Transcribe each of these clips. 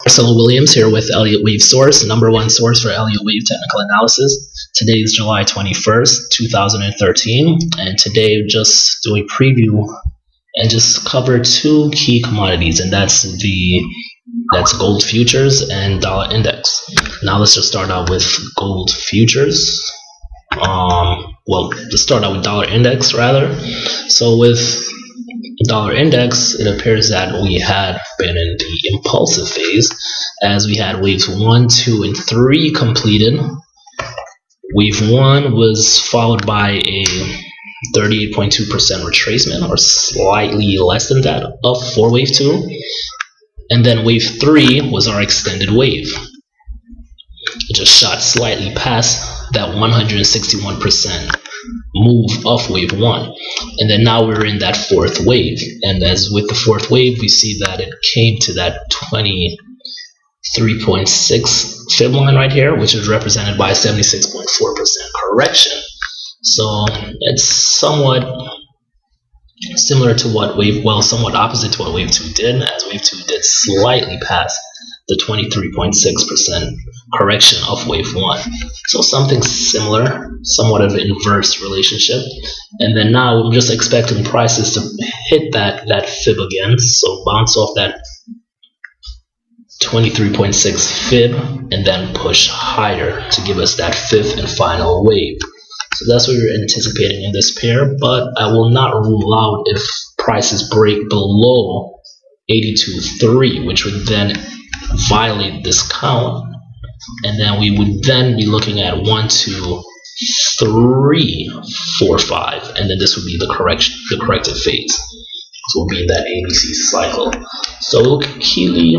Marcelo Williams here with Elliott Wave Source, #1 source for Elliott Wave technical analysis. Today is July 21st, 2013, and today we'll just do a preview and just cover two key commodities, and that's gold futures and dollar index. Now let's just start out with gold futures. Let's start out with dollar index rather. So with dollar index, it appears that we had been in the impulsive phase as we had waves 1, 2, and 3 completed. Wave 1 was followed by a 38.2% retracement, or slightly less than that, up for wave 2. And then wave 3 was our extended wave. It just shot slightly past that 161% move of wave 1, and then now we're in that fourth wave, and as with the fourth wave we see that it came to that 23.6 fib line right here, which is represented by a 76.4% correction. So it's somewhat similar to what somewhat opposite to what wave 2 did, as wave 2 did slightly pass the 23.6% correction of wave 1. So something similar, somewhat of an inverse relationship. And then now I'm just expecting prices to hit that fib again, so bounce off that 23.6 fib and then push higher to give us that fifth and final wave. So that's what we're anticipating in this pair, but I will not rule out if prices break below 82.3, which would then violate this count, and then we would then be looking at 1, 2, 3, 4, 5, and then this would be the corrective phase. So we'll be in that ABC cycle. So we'll keenly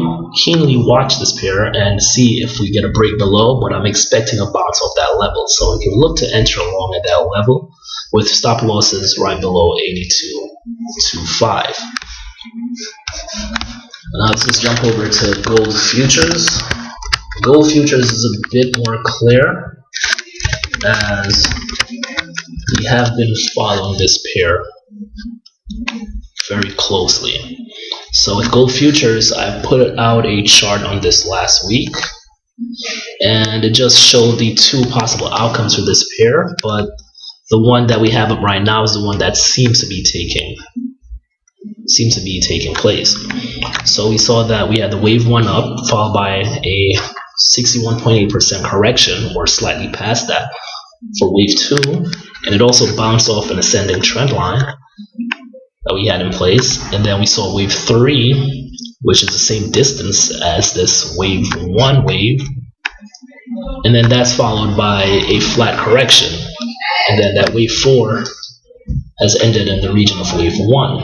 watch this pair and see if we get a break below, but I'm expecting a bounce off that level. So we can look to enter along at that level with stop losses right below 82.25. Now let's just jump over to gold futures. Gold futures is a bit more clear, as we have been following this pair very closely. So with gold futures, I put out a chart on this last week, and it just showed the two possible outcomes for this pair, but the one that we have up right now is the one that seems to be taking place. So we saw that we had the wave 1 up, followed by a 61.8% correction, or slightly past that, for wave 2, and it also bounced off an ascending trend line that we had in place. And then we saw wave 3, which is the same distance as this wave 1 wave, and then that's followed by a flat correction, and then that wave 4 has ended in the region of wave 1,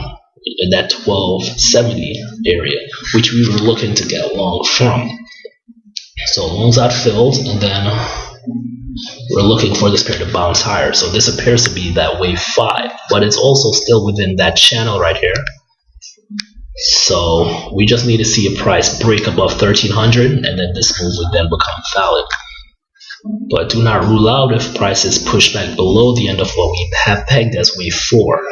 in that 1270 area, which we were looking to get long from. So longs out filled, and then we're looking for this pair to bounce higher. So this appears to be that wave 5, but it's also still within that channel right here. So we just need to see a price break above 1300, and then this move would then become valid. But do not rule out if prices push back below the end of what we have pegged as wave 4.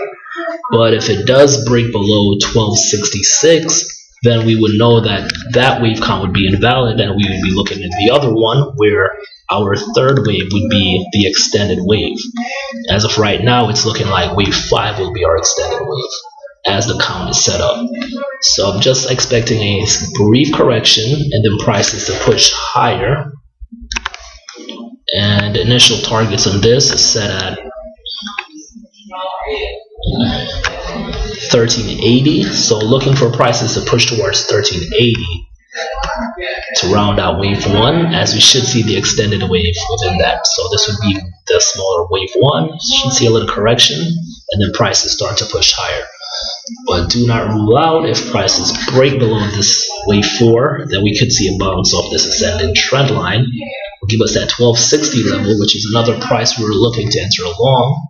But if it does break below 1266, then we would know that that wave count would be invalid, and we would be looking at the other one, where our third wave would be the extended wave. As of right now, it's looking like wave 5 will be our extended wave as the count is set up. So I'm just expecting a brief correction and then prices to push higher. And the initial targets on this is set at 1380, so looking for prices to push towards 1380 to round out wave 1, as we should see the extended wave within that. So this would be the smaller wave 1, should see a little correction, and then prices start to push higher. But do not rule out if prices break below this wave 4, then we could see a bounce off this ascending trend line. Will give us that 1260 level, which is another price we were looking to enter along.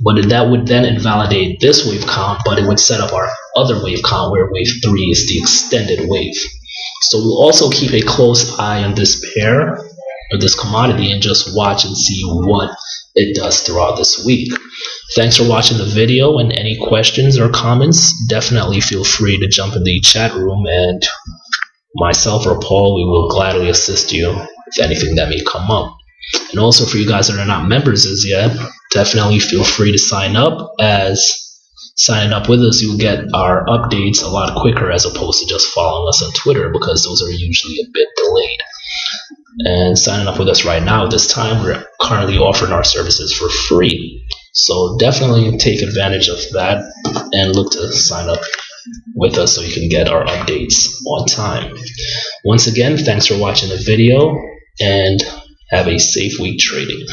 But that would then invalidate this wave count, but it would set up our other wave count, where wave 3 is the extended wave. So we'll also keep a close eye on this pair, or this commodity, and just watch and see what it does throughout this week. Thanks for watching the video, and any questions or comments, definitely feel free to jump in the chat room and myself or Paul, we will gladly assist you with anything that may come up. And also for you guys that are not members as yet, definitely feel free to sign up, as signing up with us, you will get our updates a lot quicker as opposed to just following us on Twitter, because those are usually a bit delayed. And signing up with us right now at this time, we're currently offering our services for free. So definitely take advantage of that and look to sign up with us so you can get our updates on time. Once again, thanks for watching the video and have a safe week trading.